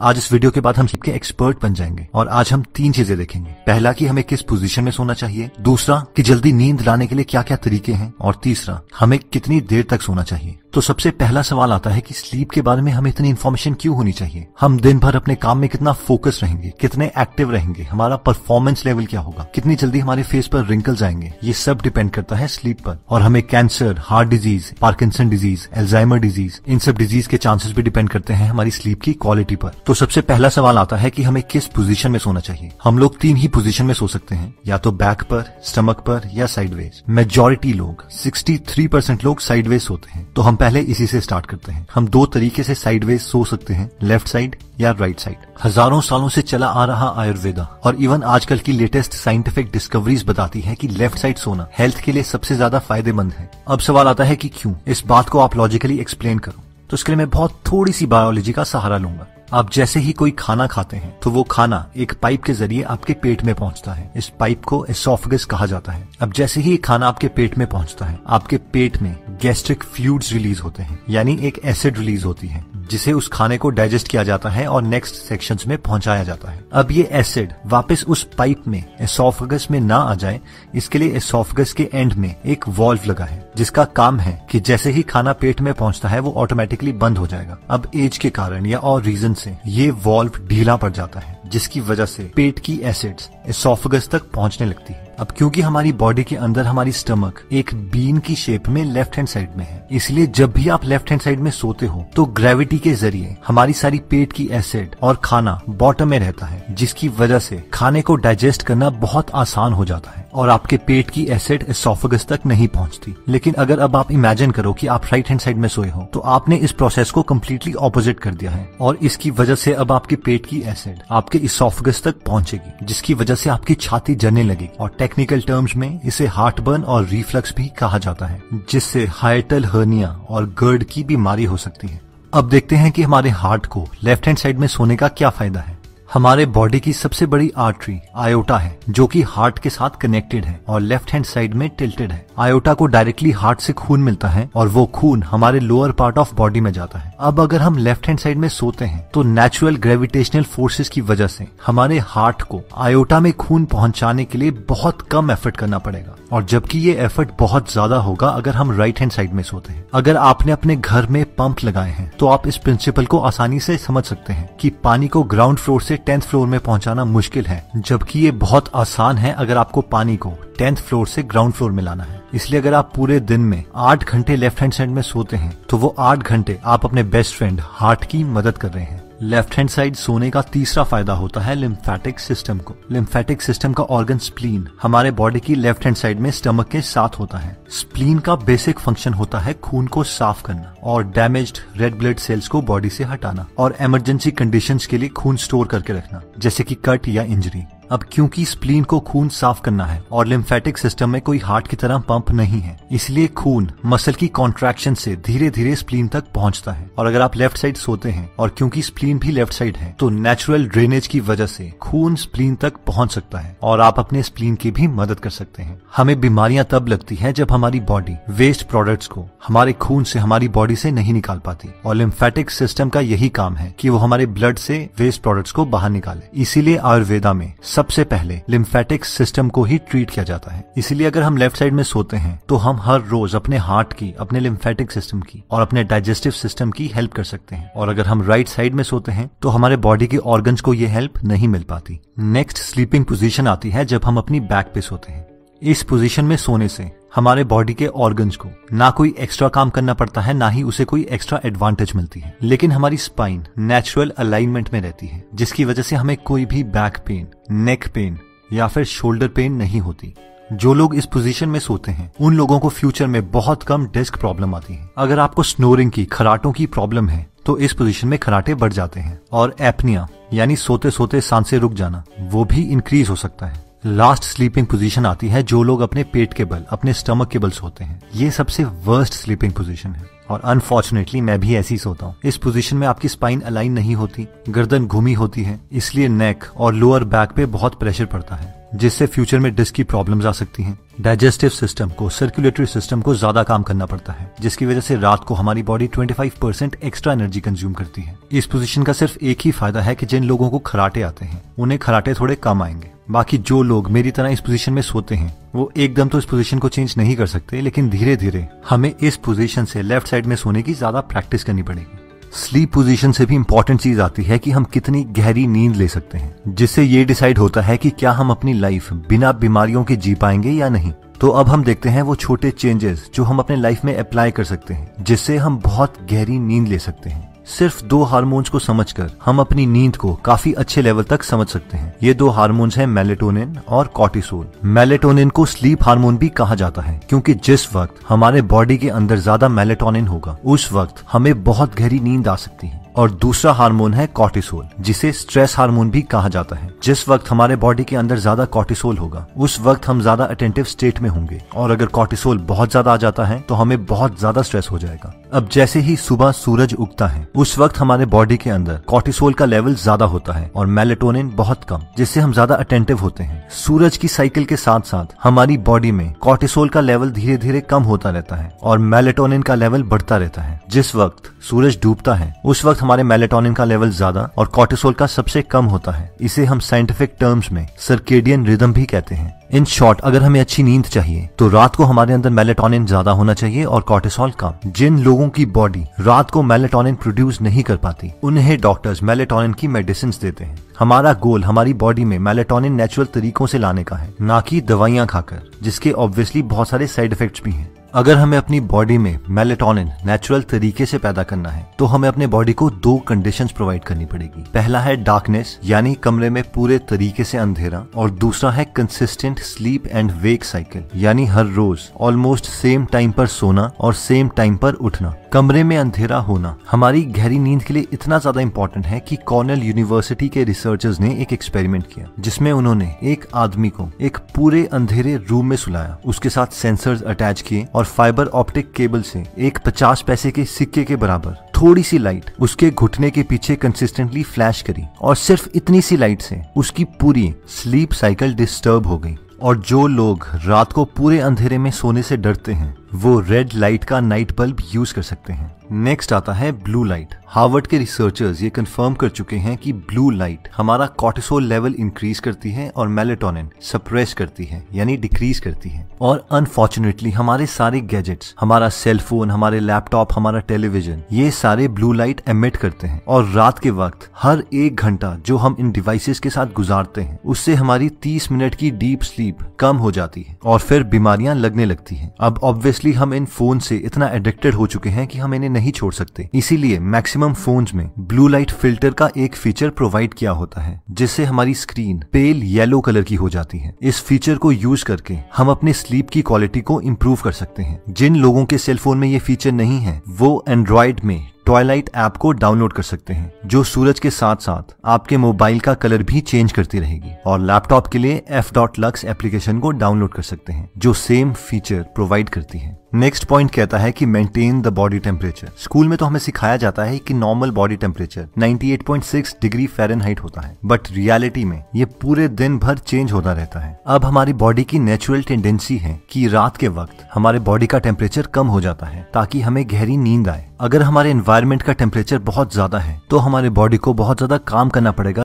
आज इस वीडियो के बाद हम सबके एक्सपर्ट बन जाएंगे और आज हम 3 चीजें देखेंगे। पहला कि हमें किस पोजीशन में सोना चाहिए, दूसरा कि जल्दी नींद लाने के लिए क्या क्या तरीके हैं, और तीसरा हमें कितनी देर तक सोना चाहिए। तो सबसे पहला सवाल आता है कि स्लीप के बारे में हमें इतनी इन्फॉर्मेशन क्यों होनी चाहिए। हम दिन भर अपने काम में कितना फोकस रहेंगे, कितने एक्टिव रहेंगे, हमारा परफॉर्मेंस लेवल क्या होगा, कितनी जल्दी हमारे फेस पर रिंकल्स आएंगे, ये सब डिपेंड करता है स्लीप पर। और हमें cancer, heart disease, Parkinson disease, Alzheimer disease, इन सब डिजीज के चांसेस भी डिपेंड करते हैं हमारी स्लीप की क्वालिटी पर। तो सबसे पहला सवाल आता है कि हमें किस पोजीशन में सोना चाहिए। हम लोग 3 ही पोजीशन में सो सकते हैं, या तो बैक पर, स्टमक पर या साइडवेज। मेजॉरिटी लोग 63% लोग साइडवेज सोते हैं। तो हम पहले इसी से स्टार्ट करते हैं। हम 2 तरीके से साइडवेज सो सकते हैं, लेफ्ट साइड या राइट साइड। हजारों सालों से चला आ रहा आयुर्वेदा और इवन आजकल की लेटेस्ट साइंटिफिक डिस्कवरीज बताती है कि लेफ्ट साइड सोना हेल्थ के लिए सबसे ज्यादा फायदेमंद है। अब सवाल आता है कि क्यों। इस बात को आप लॉजिकली एक्सप्लेन करो, तो इसके लिए मैं बहुत थोड़ी सी बायोलॉजी का सहारा लूंगा। आप जैसे ही कोई खाना खाते हैं तो वो खाना एक पाइप के जरिए आपके पेट में पहुंचता है। इस पाइप को एसोफेगस कहा जाता है। अब जैसे ही खाना आपके पेट में पहुंचता है, आपके पेट में गैस्ट्रिक फ्लूइड्स रिलीज होते हैं, यानी एक एसिड रिलीज होती है जिसे उस खाने को डाइजेस्ट किया जाता है और नेक्स्ट सेक्शंस में पहुंचाया जाता है। अब ये एसिड वापस उस पाइप में एसोफेगस में ना आ जाए, इसके लिए एसोफेगस के एंड में एक वॉल्व लगा है जिसका काम है कि जैसे ही खाना पेट में पहुंचता है वो ऑटोमेटिकली बंद हो जाएगा। अब एज के कारण या और रीजन से ये वॉल्व ढीला पड़ जाता है, जिसकी वजह से पेट की एसिड्स एसोफेगस तक पहुंचने लगती है। अब क्योंकि हमारी बॉडी के अंदर हमारी स्टमक एक बीन की शेप में लेफ्ट हैंड साइड में है, इसलिए जब भी आप लेफ्ट हैंड साइड में सोते हो तो ग्रेविटी के जरिए हमारी सारी पेट की एसिड और खाना बॉटम में रहता है, जिसकी वजह से खाने को डाइजेस्ट करना बहुत आसान हो जाता है और आपके पेट की एसिड एसोफेगस तक नहीं पहुंचती। लेकिन अगर अब आप इमेजिन करो कि आप राइट हैंड साइड में सोए हो, तो आपने इस प्रोसेस को कम्प्लीटली ऑपोजिट कर दिया है और इसकी वजह से अब आपके पेट की एसिड आपके एसोफेगस तक पहुंचेगी, जिसकी वजह से आपकी छाती जलने लगेगी और टेक्निकल टर्म्स में इसे हार्ट बर्न और रिफ्लक्स भी कहा जाता है, जिससे हाइटल हर्निया और गर्ड की बीमारी हो सकती है। अब देखते हैं कि हमारे हार्ट को लेफ्ट हैंड साइड में सोने का क्या फायदा है। हमारे बॉडी की सबसे बड़ी आर्टरी आयोटा है, जो कि हार्ट के साथ कनेक्टेड है और लेफ्ट हैंड साइड में टिल्टेड है। आयोटा को डायरेक्टली हार्ट से खून मिलता है और वो खून हमारे लोअर पार्ट ऑफ बॉडी में जाता है। अब अगर हम लेफ्ट हैंड साइड में सोते हैं तो नेचुरल ग्रेविटेशनल फोर्सेस की वजह से हमारे हार्ट को आयोटा में खून पहुंचाने के लिए बहुत कम एफर्ट करना पड़ेगा, और जबकि ये एफर्ट बहुत ज्यादा होगा अगर हम राइट हैंड साइड में सोते हैं। अगर आपने अपने घर में पंप लगाए हैं तो आप इस प्रिंसिपल को आसानी से समझ सकते हैं कि पानी को ग्राउंड फ्लोर से 10th फ्लोर में पहुंचाना मुश्किल है, जबकि ये बहुत आसान है अगर आपको पानी को 10th फ्लोर से ग्राउंड फ्लोर में लाना है। इसलिए अगर आप पूरे दिन में 8 घंटे लेफ्ट हैंड साइड में सोते हैं तो वो 8 घंटे आप अपने बेस्ट फ्रेंड हार्ट की मदद कर रहे हैं। लेफ्ट हैंड साइड सोने का तीसरा फायदा होता है लिम्फेटिक सिस्टम को। लिम्फेटिक सिस्टम का ऑर्गन स्प्लीन हमारे बॉडी की लेफ्ट हैंड साइड में स्टमक के साथ होता है। स्प्लीन का बेसिक फंक्शन होता है खून को साफ करना और डैमेज्ड रेड ब्लड सेल्स को बॉडी से हटाना और इमरजेंसी कंडीशंस के लिए खून स्टोर करके रखना, जैसे कि कट या इंजरी। अब क्योंकि स्प्लीन को खून साफ करना है और लिम्फेटिक सिस्टम में कोई हार्ट की तरह पंप नहीं है, इसलिए खून मसल की कॉन्ट्रैक्शन से धीरे धीरे स्प्लीन तक पहुंचता है। और अगर आप लेफ्ट साइड सोते हैं और क्योंकि स्प्लीन भी लेफ्ट साइड है, तो नेचुरल ड्रेनेज की वजह से खून स्प्लीन तक पहुंच सकता है और आप अपने स्प्लीन की भी मदद कर सकते हैं। हमें बीमारियां तब लगती है जब हमारी बॉडी वेस्ट प्रोडक्ट्स को हमारे खून से हमारी बॉडी से नहीं निकाल पाती, और लिम्फेटिक सिस्टम का यही काम है कि वो हमारे ब्लड से वेस्ट प्रोडक्ट्स को बाहर निकाले। इसीलिए आयुर्वेदा में सबसे पहले लिम्फेटिक सिस्टम को ही ट्रीट किया जाता है। इसलिए अगर हम लेफ्ट साइड में सोते हैं तो हम हर रोज अपने हार्ट की, अपने लिम्फेटिक सिस्टम की और अपने डाइजेस्टिव सिस्टम की हेल्प कर सकते हैं। और अगर हम राइट साइड में सोते हैं तो हमारे बॉडी के ऑर्गन्स को ये हेल्प नहीं मिल पाती। नेक्स्ट स्लीपिंग पोजीशन आती है जब हम अपनी बैक पे सोते हैं। इस पोजीशन में सोने से हमारे बॉडी के ऑर्गन्स को ना कोई एक्स्ट्रा काम करना पड़ता है, ना ही उसे कोई एक्स्ट्रा एडवांटेज मिलती है, लेकिन हमारी स्पाइन नेचुरल अलाइनमेंट में रहती है, जिसकी वजह से हमें कोई भी बैक पेन, नेक पेन या फिर शोल्डर पेन नहीं होती। जो लोग इस पोजीशन में सोते हैं उन लोगों को फ्यूचर में बहुत कम डिस्क प्रॉब्लम आती है। अगर आपको स्नोरिंग की, खराटों की प्रॉब्लम है तो इस पोजीशन में खराटे बढ़ जाते हैं, और एपनिया यानी सोते सोते सांसें रुक जाना, वो भी इंक्रीज हो सकता है। लास्ट स्लीपिंग पोजीशन आती है जो लोग अपने पेट के बल, अपने स्टमक के बल सोते हैं। ये सबसे वर्स्ट स्लीपिंग पोजीशन है और अनफॉर्चुनेटली मैं भी ऐसी सोता हूँ। इस पोजीशन में आपकी स्पाइन अलाइन नहीं होती, गर्दन घूमी होती है, इसलिए नेक और लोअर बैक पे बहुत प्रेशर पड़ता है। जिससे फ्यूचर में डिस्क की प्रॉब्लम्स आ सकती हैं। डाइजेस्टिव सिस्टम को, सर्कुलेटरी सिस्टम को ज्यादा काम करना पड़ता है, जिसकी वजह से रात को हमारी बॉडी 25% एक्स्ट्रा एनर्जी कंज्यूम करती है। इस पोजीशन का सिर्फ एक ही फायदा है कि जिन लोगों को खराटे आते हैं उन्हें खराटे थोड़े कम आएंगे। बाकी जो लोग मेरी तरह इस पोजीशन में सोते हैं वो एकदम तो इस पोजीशन को चेंज नहीं कर सकते, लेकिन धीरे धीरे हमें इस पोजीशन से लेफ्ट साइड में सोने की ज्यादा प्रैक्टिस करनी पड़ेगी। स्लीप पोजीशन से भी इंपॉर्टेंट चीज आती है कि हम कितनी गहरी नींद ले सकते हैं, जिससे ये डिसाइड होता है कि क्या हम अपनी लाइफ बिना बीमारियों के जी पाएंगे या नहीं। तो अब हम देखते हैं वो छोटे चेंजेस जो हम अपने लाइफ में अप्लाई कर सकते हैं, जिससे हम बहुत गहरी नींद ले सकते हैं। सिर्फ 2 हार्मोन्स को समझकर हम अपनी नींद को काफी अच्छे लेवल तक समझ सकते हैं। ये 2 हार्मोन्स हैं मेलेटोनिन और कॉर्टिसोल। मेलेटोनिन को स्लीप हार्मोन भी कहा जाता है, क्योंकि जिस वक्त हमारे बॉडी के अंदर ज्यादा मेलेटोनिन होगा उस वक्त हमें बहुत गहरी नींद आ सकती है। और दूसरा हार्मोन है कॉर्टिसोल, जिसे स्ट्रेस हार्मोन भी कहा जाता है। जिस वक्त हमारे बॉडी के अंदर ज्यादा कॉर्टिसोल होगा उस वक्त हम ज्यादा अटेंटिव स्टेट में होंगे, और अगर कॉर्टिसोल बहुत ज्यादा आ जाता है तो हमें बहुत ज्यादा स्ट्रेस हो जाएगा। अब जैसे ही सुबह सूरज उगता है उस वक्त हमारे बॉडी के अंदर कॉर्टिसोल का लेवल ज्यादा होता है और मेलेटोनिन बहुत कम, जिससे हम ज्यादा अटेंटिव होते हैं। सूरज की साइकिल के साथ साथ हमारी बॉडी में कॉर्टिसोल का लेवल धीरे धीरे कम होता रहता है और मेलेटोनिन का लेवल बढ़ता रहता है। जिस वक्त सूरज डूबता है उस वक्त हमारे मेलेटोनिन का लेवल ज्यादा और कॉर्टिसोल का सबसे कम होता है। इसे हम साइंटिफिक टर्म्स में सर्केडियन रिदम भी कहते हैं। इन शॉर्ट, अगर हमें अच्छी नींद चाहिए तो रात को हमारे अंदर मेलेटोनिन ज्यादा होना चाहिए और कॉर्टिसोल कम। जिन लोगों की बॉडी रात को मेलेटोनिन प्रोड्यूस नहीं कर पाती उन्हें डॉक्टर्स मेलेटोनिन की मेडिसिन देते हैं। हमारा गोल हमारी बॉडी में मेलेटोनिन नेचुरल तरीकों से लाने का है, ना कि दवाइयां खाकर, जिसके ऑब्वियसली बहुत सारे साइड इफेक्ट्स भी हैं। अगर हमें अपनी बॉडी में मेलेटोनिन नेचुरल तरीके से पैदा करना है तो हमें अपने बॉडी को 2 कंडीशंस प्रोवाइड करनी पड़ेगी। पहला है डार्कनेस, यानी कमरे में पूरे तरीके से अंधेरा, और दूसरा है consistent sleep and wake cycle, यानी हर रोज ऑलमोस्ट सेम टाइम पर सोना और सेम टाइम पर उठना। कमरे में अंधेरा होना हमारी गहरी नींद के लिए इतना ज्यादा इंपॉर्टेंट है कि कॉर्नेल यूनिवर्सिटी के रिसर्चर्स ने एक एक्सपेरिमेंट किया, जिसमें उन्होंने एक आदमी को एक पूरे अंधेरे रूम में सुलाया, उसके साथ सेंसर्स अटैच किए और फाइबर ऑप्टिक केबल से एक 50 पैसे के सिक्के के बराबर थोड़ी सी लाइट उसके घुटने के पीछे कंसिस्टेंटली फ्लैश करी, और सिर्फ इतनी सी लाइट से उसकी पूरी स्लीप साइकिल डिस्टर्ब हो गई। और जो लोग रात को पूरे अंधेरे में सोने से डरते हैं वो रेड लाइट का नाइट बल्ब यूज कर सकते हैं। नेक्स्ट आता है ब्लू लाइट। हार्वर्ड के रिसर्चर्स ये कंफर्म कर चुके हैं कि ब्लू लाइट हमारा कॉर्टिसोल लेवल इंक्रीज करती है और मेलेटोनिन सप्रेस करती है, यानी डिक्रीज करती है। और अनफॉर्चुनेटली हमारे सारे गैजेट्स, हमारा सेल फोन, हमारे लैपटॉप, हमारा टेलीविजन, ये सारे ब्लू लाइट एमिट करते हैं। और रात के वक्त हर 1 घंटा जो हम इन डिवाइसेस के साथ गुजारते हैं उससे हमारी 30 मिनट की डीप स्लीप कम हो जाती है और फिर बीमारियां लगने लगती हैं। अब ऑब्वियसली हम इन फोन से इतना एडिक्टेड हो चुके हैं कि हम इन्हें नहीं छोड़ सकते, इसीलिए मैक्सिमम फोन्स में ब्लू लाइट फिल्टर का एक फीचर प्रोवाइड किया होता है, जिससे हमारी स्क्रीन पेल येलो कलर की हो जाती है। इस फीचर को यूज करके हम अपने स्लीप की क्वालिटी को इम्प्रूव कर सकते हैं। जिन लोगों के सेल फोन में ये फीचर नहीं है वो एंड्रॉइड में ट्वाइलाइट ऐप को डाउनलोड कर सकते हैं, जो सूरज के साथ साथ आपके मोबाइल का कलर भी चेंज करती रहेगी। और लैपटॉप के लिए f.lux एप्लीकेशन को डाउनलोड कर सकते हैं, जो सेम फीचर प्रोवाइड करती है। नेक्स्ट पॉइंट कहता है कि maintain the body temperature. School में तो हमें सिखाया जाता है कि normal body temperature 98.6 degree Fahrenheit होता है, बट रियलिटी में ये पूरे दिन भर चेंज होता रहता है। अब हमारी बॉडी की नेचुरल टेंडेंसी है कि रात के वक्त हमारे बॉडी का टेम्परेचर कम हो जाता है ताकि हमें गहरी नींद आए। अगर हमारे एनवायरनमेंट का टेम्परेचर बहुत ज्यादा है तो हमारे बॉडी को बहुत ज्यादा काम करना पड़ेगा